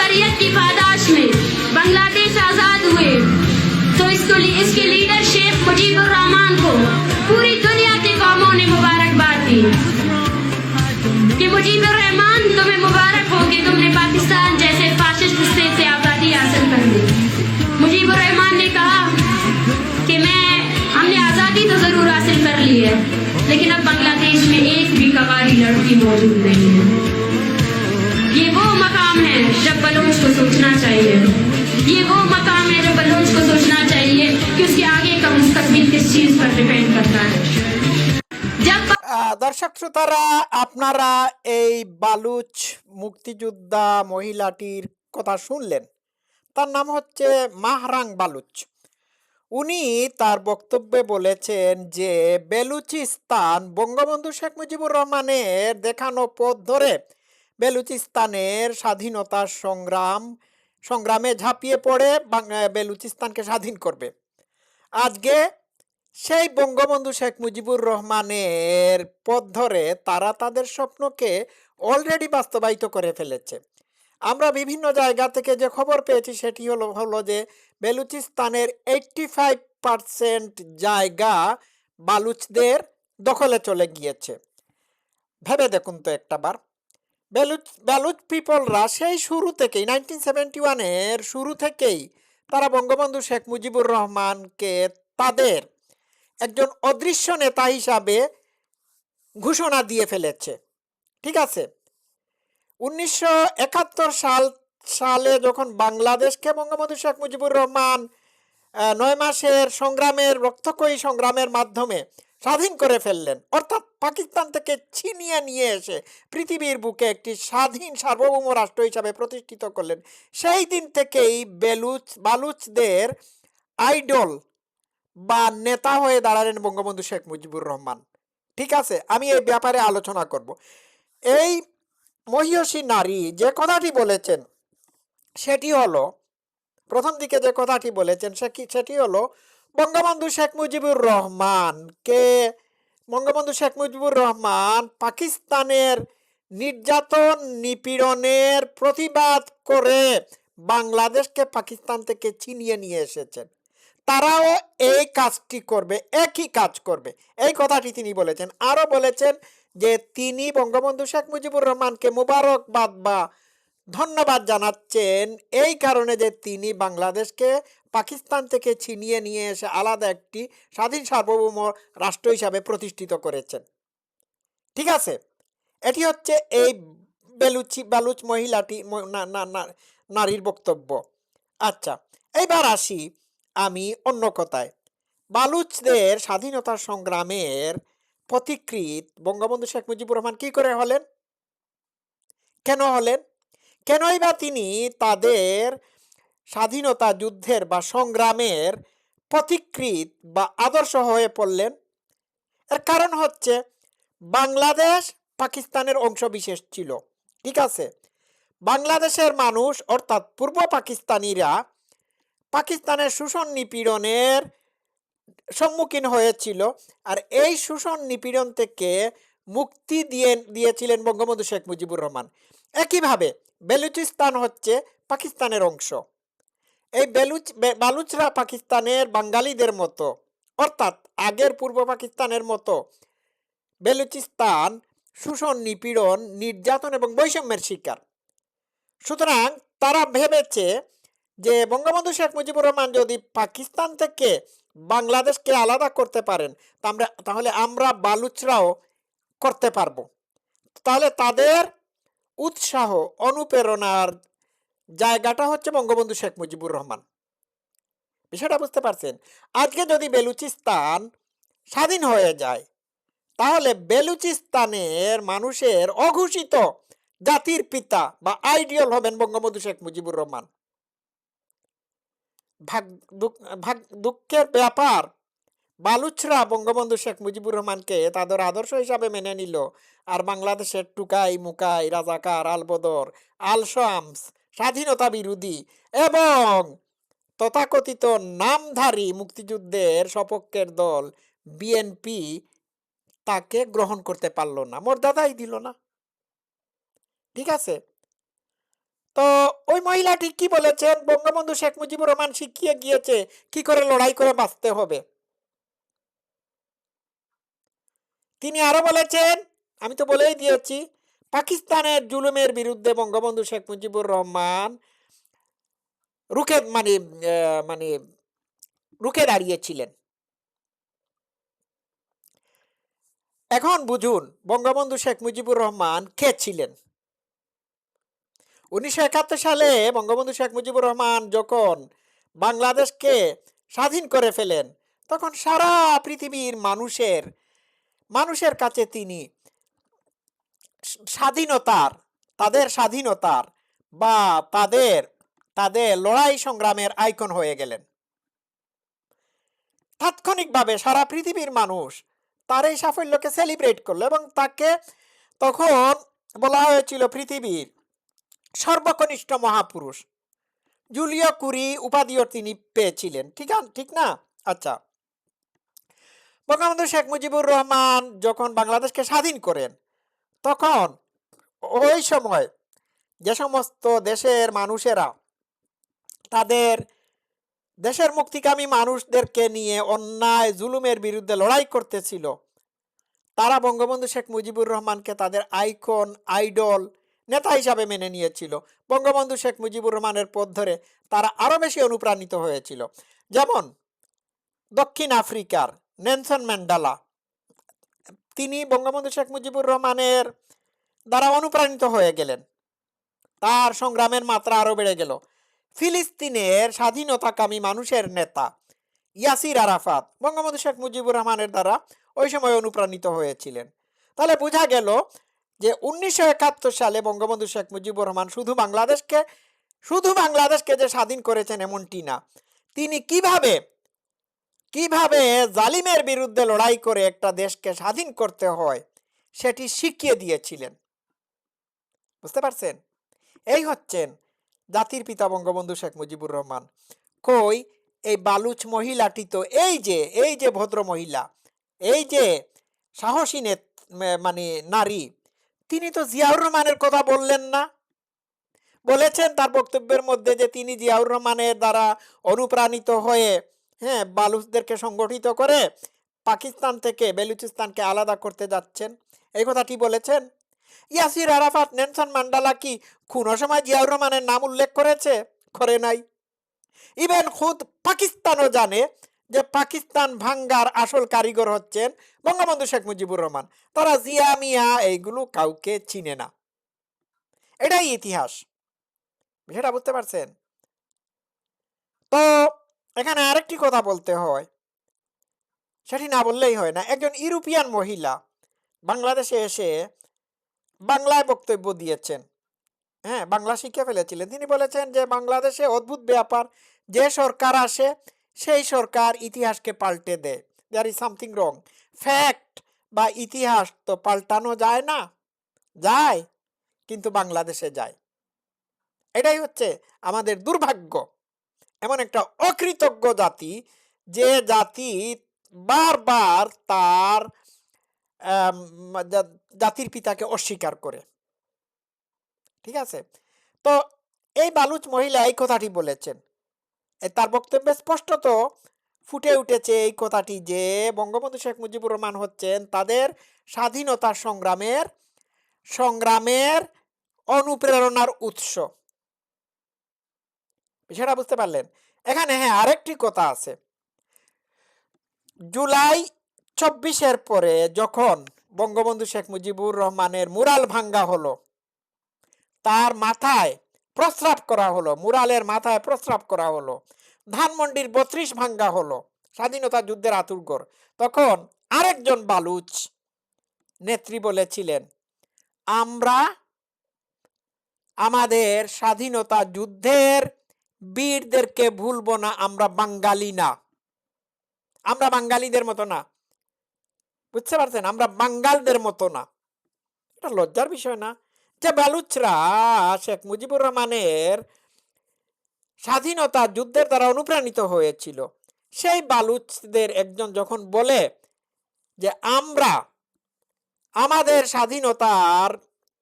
शरीयत की पादाश में बांग्लादेश आजाद हुए तो इसके लीडर शेख मुजीबुर रहमान को पूरी दुनिया की कौमों ने मुबारकबाद दी कि मुजीबुर रहमान, तुम्हें मुबारक हो कि तुमने पाकिस्तान जैसे फाशिस्ट स्टेट से आज़ादी हासिल कर ली। मुजीबुर रहमान ने कहा कि हमने आज़ादी तो जरूर हासिल कर ली है, लेकिन अब बांग्लादेश में एक भी कवारी लड़की मौजूद नहीं है। ये वो मकाम है जब बलूच को सोचना चाहिए, ये वो मकाम है जब बलूच को सोचना चाहिए कि उसके आगे का मुस्तकबिल किस चीज पर डिपेंड करता है। দর্শক শ্রোতারা, আপনারা এই বালুচ মুক্তিযোদ্ধা মহিলাটির কথা শুনলেন। তার নাম হচ্ছে মাহরাং বালুচ। উনি তার বক্তব্যে বলেছেন যে বেলুচিস্তান বঙ্গবন্ধু শেখ মুজিবুর রহমানের দেখানো পথ ধরে বেলুচিস্তানের স্বাধীনতা সংগ্রামে ঝাঁপিয়ে পড়ে বেলুচিস্তানকে স্বাধীন করবে। আজকে সেই বঙ্গবন্ধু শেখ মুজিবুর রহমানের পথ ধরে তারা তাদের স্বপ্নকে অলরেডি বাস্তবায়িত করে ফেলেছে। আমরা বিভিন্ন জায়গা থেকে যে খবর পেয়েছি সেটি হলো যে বেলুচিস্তানের 85% জায়গা বালুচদের দখলে চলে গিয়েছে। ভেবে দেখুন তো একটাবার, বেলুচ পিপলরা সেই শুরু থেকেই 1971-এর শুরু থেকেই তারা বঙ্গবন্ধু শেখ মুজিবুর রহমানকে তাদের একজন অদৃশ্য নেতা হিসাবে ঘোষণা দিয়ে ফেলেছে। ঠিক আছে, 1971 সালে যখন বাংলাদেশকে বঙ্গবন্ধু শেখ মুজিবুর রহমান 9 মাসের রক্তক্ষয়ী সংগ্রামের মাধ্যমে স্বাধীন করে ফেললেন, অর্থাৎ পাকিস্তান থেকে ছিনিয়ে নিয়ে এসে পৃথিবীর বুকে একটি স্বাধীন সার্বভৌম রাষ্ট্র হিসাবে প্রতিষ্ঠিত করলেন। সেই দিন থেকেই বালুচদের আইডল বা নেতা হয়ে দাঁড়ালেন বঙ্গবন্ধু শেখ মুজিবুর রহমান। ঠিক আছে, আমি এই ব্যাপারে আলোচনা করব। এই মহিয়সী নারী যে কথাটি বলেছেন সেটি হলো, প্রথম দিকে যে কথাটি বলেছেন সেটি হলো বঙ্গবন্ধু শেখ মুজিবুর রহমান পাকিস্তানের নির্যাতন নিপীড়নের প্রতিবাদ করে বাংলাদেশকে পাকিস্তান থেকে ছিনিয়ে নিয়ে এসেছেন। তারাও এই কাজটি করবে, একই কাজ করবে, এই কথাটি তিনি বলেছেন। আরও বলেছেন যে তিনি বঙ্গবন্ধু শেখ মুজিবুর রহমানকে মুবারকবাদ বা ধন্যবাদ জানাচ্ছেন এই কারণে যে তিনি বাংলাদেশকে পাকিস্তান থেকে ছিনিয়ে নিয়ে এসে আলাদা একটি স্বাধীন সার্বভৌম রাষ্ট্র হিসাবে প্রতিষ্ঠিত করেছেন। ঠিক আছে, এটি হচ্ছে এই বালুচ মহিলাটি নারীর বক্তব্য। আচ্ছা, এইবার আসি আমি অন্য কথায়। বালুচদের স্বাধীনতা সংগ্রামের পথিকৃৎ বঙ্গবন্ধু শেখ মুজিবুর রহমান কি করে হলেন, কেন হলেন, কেনই বা তিনি তাদের স্বাধীনতা যুদ্ধের বা সংগ্রামের পথিকৃৎ বা আদর্শ হয়ে পড়লেন? এর কারণ হচ্ছে বাংলাদেশ পাকিস্তানের অংশ বিশেষ ছিল। ঠিক আছে, বাংলাদেশের মানুষ অর্থাৎ পূর্ব পাকিস্তানিরা পাকিস্তানের শোষণ নিপীড়নের সম্মুখীন হয়েছিল, আর এই শোষণ নিপীড়ন থেকে মুক্তি দিয়েছিলেন বঙ্গবন্ধু শেখ মুজিবুর রহমান। একইভাবে বেলুচিস্তান হচ্ছে পাকিস্তানের অংশ। এই বালুচরা পাকিস্তানের বাঙালিদের মতো, অর্থাৎ আগের পূর্ব পাকিস্তানের মতো বেলুচিস্তান শোষণ নিপীড়ন নির্যাতন এবং বৈষম্যের শিকার। সুতরাং তারা ভেবেছে যে বঙ্গবন্ধু শেখ মুজিবুর রহমান যদি পাকিস্তান থেকে বাংলাদেশকে আলাদা করতে পারেন তাহলে আমরা বালুচরাও করতে পারবো। তাহলে তাদের উৎসাহ অনুপ্রেরণার জায়গাটা হচ্ছে বঙ্গবন্ধু শেখ মুজিবুর রহমান। বিষয়টা বুঝতে পারছেন? আজকে যদি বেলুচিস্তান স্বাধীন হয়ে যায় তাহলে বেলুচিস্তানের মানুষের অঘোষিত জাতির পিতা বা আইডিয়াল হবেন বঙ্গবন্ধু শেখ মুজিবুর রহমান। দুঃখের ব্যাপার, বালুচরা বঙ্গবন্ধু শেখ মুজিবুর রহমানকে তাদের আদর্শ হিসাবে মেনে নিল, আর বাংলাদেশের টুকাই মুকাই রাজাকার আলবদর আল শামস স্বাধীনতা বিরোধী এবং তথাকথিত নামধারী মুক্তিযুদ্ধের সপক্ষের দল বিএনপি তাকে গ্রহণ করতে পারল না, মর্যাদাই দিল না। ঠিক আছে, তো ওই মহিলাটি কি বলেছেন, বঙ্গবন্ধু শেখ মুজিবুর রহমান শিখিয়ে গিয়েছে কি করে লড়াই করে বাঁচতে হবে। তিনি আরো বলেছেন, আমি তো বলেই দিয়েছি, পাকিস্তানের জুলুমের বিরুদ্ধে বঙ্গবন্ধু শেখ মুজিবুর রহমান রুখে মানে রুখে দাঁড়িয়েছিলেন। এখন বুঝুন বঙ্গবন্ধু শেখ মুজিবুর রহমান কে ছিলেন। 1971 সালে বঙ্গবন্ধু শেখ মুজিবুর রহমান যখন বাংলাদেশকে স্বাধীন করে ফেলেন, তখন সারা পৃথিবীর মানুষের কাছে তিনি স্বাধীনতার তাদের স্বাধীনতার বা তাদের তাদের লড়াই সংগ্রামের আইকন হয়ে গেলেন। তাৎক্ষণিকভাবে সারা পৃথিবীর মানুষ তার এই সাফল্যকে সেলিব্রেট করলো এবং তাকে তখন বলা হয়েছিল পৃথিবীর সর্বকনিষ্ঠ মহাপুরুষ। জুলিও কুরি উপাধিও তিনি পেয়েছিলেন, ঠিক না? আচ্ছা, বঙ্গবন্ধু শেখ মুজিবুর রহমান যখন বাংলাদেশকে স্বাধীন করেন, তখন ওই সময় যে সমস্ত দেশের মানুষেরা তাদের দেশের মুক্তিকামী মানুষদেরকে নিয়ে অন্যায় জুলুমের বিরুদ্ধে লড়াই করতেছিল, তারা বঙ্গবন্ধু শেখ মুজিবুর রহমানকে তাদের আইকন, আইডল, নেতা হিসাবে মেনে নিয়েছিল। বঙ্গবন্ধু শেখ মুজিবুর রহমানের পথ ধরে তারা আরো বেশি অনুপ্রাণিত হয়েছিল। যেমন দক্ষিণ আফ্রিকার নেলসন ম্যান্ডেলা, তিনি বঙ্গবন্ধু শেখ মুজিবুর রহমানের দ্বারা অনুপ্রাণিত হয়ে গেলেন, তার সংগ্রামের মাত্রা আরো বেড়ে গেল। ফিলিস্তিনের স্বাধীনতাকামী মানুষের নেতা ইয়াসির আরাফাত বঙ্গবন্ধু শেখ মুজিবুর রহমানের দ্বারা ওই সময় অনুপ্রাণিত হয়েছিলেন। তাহলে বোঝা গেল যে 1971 সালে বঙ্গবন্ধু শেখ মুজিবুর রহমান শুধু বাংলাদেশকে যে স্বাধীন করেছেন এমনটি না, তিনি কিভাবে জালিমের বিরুদ্ধে লড়াই করে একটা দেশকে স্বাধীন করতে হয় সেটি শিখিয়ে দিয়েছিলেন। বুঝতে পারছেন? এই হচ্ছেন জাতির পিতা বঙ্গবন্ধু শেখ মুজিবুর রহমান। কই এই বালুচ মহিলাটি তো এই যে ভদ্র মহিলা, এই যে সাহসী মানে নারী, তিনি তো জিয়াউর রহমানের কথা বললেন না। বলেছেন তার বক্তব্যের মধ্যে যে তিনি জিয়াউর রহমানের দ্বারা অনুপ্রাণিত হয়ে বালুচদেরকে সংগঠিত করে পাকিস্তান থেকে বেলুচিস্তানকে আলাদা করতে যাচ্ছেন, এই কথাটি বলেছেন। ইয়াসির আরাফাত, নেলসন ম্যান্ডেলা কি কোনো সময় জিয়াউর রহমানের নাম উল্লেখ করে নাই? ইভেন খুদ পাকিস্তানও জানে যে পাকিস্তান ভাঙ্গার আসল কারিগর হচ্ছেন বঙ্গবন্ধু শেখ মুজিবুর রহমান। তারা জিয়া মিয়া এইগুলো কাউকে চিনে না। এটাই ইতিহাস। বিষয়টা বুঝতে পারছেন? তো এখানে আরেকটি কথা বলতে হয়, সেটি না বললেই হয় না। একজন ইউরোপিয়ান মহিলা বাংলাদেশে এসে বাংলায় বক্তব্য দিয়েছেন, বাংলা শিখে ফেলেছিলেন। তিনি বলেছেন যে বাংলাদেশে অদ্ভুত ব্যাপার, যে সরকার আসে সেই সরকার ইতিহাসকে পাল্টে দেয়। There is something wrong. Fact বা ইতিহাস তো পাল্টানো যায় না, যায় কিন্তু বাংলাদেশে যায়। এটাই হচ্ছে আমাদের দুর্ভাগ্য। এমন একটা অকৃতজ্ঞ জাতি, যে জাতি বারবার তার জাতির পিতাকে অস্বীকার করে। ঠিক আছে? তো এই বালুচ মহিলা এই কথাটি বলেছেন। তার বক্তব্যে স্পষ্টত ফুটে উঠেছে এই কথাটি যে বঙ্গবন্ধু শেখ মুজিবুর রহমান হচ্ছেন তাদের স্বাধীনতা সংগ্রামের অনুপ্রেরণার উৎস। বিষয়টা বুঝতে পারলেন? এখানে আরেকটি কথা আছে। জুলাই 24-এর পরে যখন বঙ্গবন্ধু শেখ মুজিবুর রহমানের মুরাল ভাঙ্গা হলো, তার মাথায় প্রস্রাব করা হলো, মুরালের মাথায় প্রস্রাব করা হলো, ধানমন্ডির 32 ভাঙ্গা হলো, স্বাধীনতা যুদ্ধের আতুরঘর, তখন আরেকজন বালুচ নেত্রী বলেছিলেন, আমরা আমাদের স্বাধীনতা যুদ্ধের বীরদেরকে ভুলবো না, আমরা বাঙালি না, আমরা বাঙালিদের মতো না। বুঝতে পারছেন? আমরা বাঙ্গালদের মতো না। এটা লজ্জার বিষয় না যে বালুচরা শেখ মুজিবুর রহমানের স্বাধীনতা যুদ্ধের দ্বারা অনুপ্রাণিত হয়েছিল, সেই বালুচদের একজন যখন বলে যে আমরা আমাদের স্বাধীনতার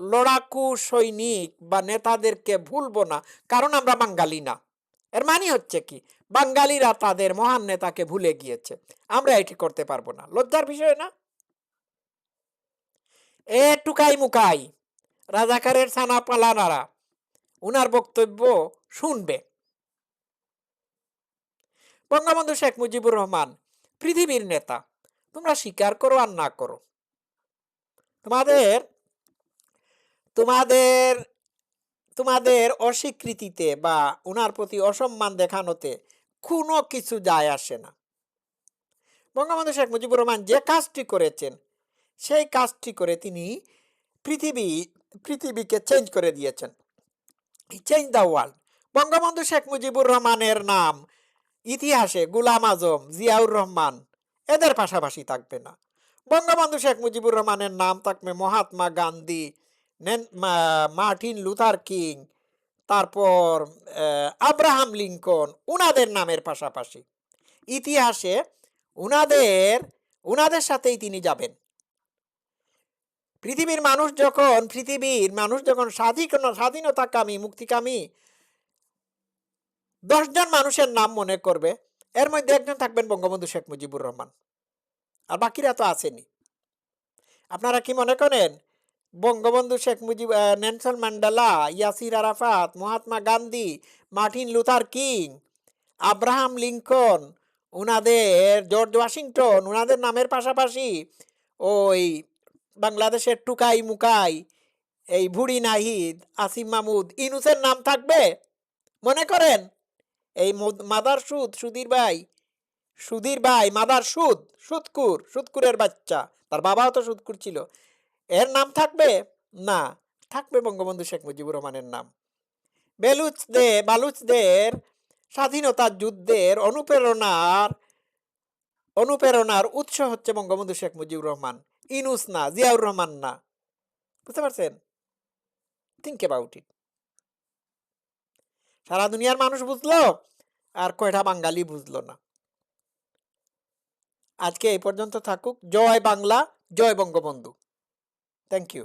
লড়াকু সৈনিক বা নেতাদেরকে ভুলবো না, কারণ আমরা বাঙালি না। এর মানে হচ্ছে কি, বাঙালিরা তাদের মহান নেতাকে ভুলে গিয়েছে, আমরা এটি করতে পারবো না। লজ্জার বিষয় না? এ টুকাই মুকাই রাজাকারের ছানা পালানারা উনার বক্তব্য শুনবে। বঙ্গবন্ধু শেখ মুজিবুর রহমান পৃথিবীর নেতা, তোমরা স্বীকার করো আর না করো, তোমাদের তোমাদের তোমাদের অস্বীকৃতিতে বা উনার প্রতি অসম্মান দেখানোতে কোনো কিছু যায় আসে না। বঙ্গবন্ধু শেখ মুজিবুর রহমান যে কাজটি করেছেন, সেই কাজটি করে তিনি পৃথিবীকে চেঞ্জ করে দিয়েছেন। Change the world. Bangabandhu Sheikh Mujibur রহমানের নাম ইতিহাসে গুলাম আজম, জিয়াউর রহমান এদের পাশাপাশি থাকবে না। বঙ্গবন্ধু শেখ মুজিবুর রহমানের নাম থাকবে Mahatma Gandhi, Martin Luther king, তারপর আব্রাহাম লিঙ্কন, উনাদের নামের পাশাপাশি ইতিহাসে উনাদের সাথেই তিনি যাবেন। পৃথিবীর মানুষ যখন স্বাধীনতাকামী, মুক্তিকামী 10 জন মানুষের নাম মনে করবে, এর মধ্যে একজন থাকবেন বঙ্গবন্ধু শেখ মুজিবুর রহমান, আর বাকিরা তো আসেনি। আপনারা কি মনে করেন Bangabandhu Sheikh Mujib, Nelson Mandela, Yasir Arafat, Mahatma Gandhi, Martin Luther king, Abraham Lincoln, George Washington, উনাদের নামের পাশাপাশি ওই বাংলাদেশের টুকাই মুকাই, এই ভুড়ি নাহিদ, আসিম মাহমুদ, ইনুসের নাম থাকবে? মনে করেন এই সুধীর ভাই মাদার সুদকুরের বাচ্চা, তার বাবাও তো সুদকুর ছিল, এর নাম থাকবে না? থাকবে বঙ্গবন্ধু শেখ মুজিবুর রহমানের নাম। বালুচদের স্বাধীনতা যুদ্ধের অনুপ্রেরণার উৎস হচ্ছে বঙ্গবন্ধু শেখ মুজিবুর রহমান, ইনুস না, জিয়াউর রহমান না। বুঝতে পারছেন? Think about it. সারা দুনিয়ার মানুষ বুঝলো, আর কয়টা বাঙালি বুঝলো না। আজকে এই পর্যন্ত থাকুক। জয় বাংলা, জয় বঙ্গবন্ধু। Thank you.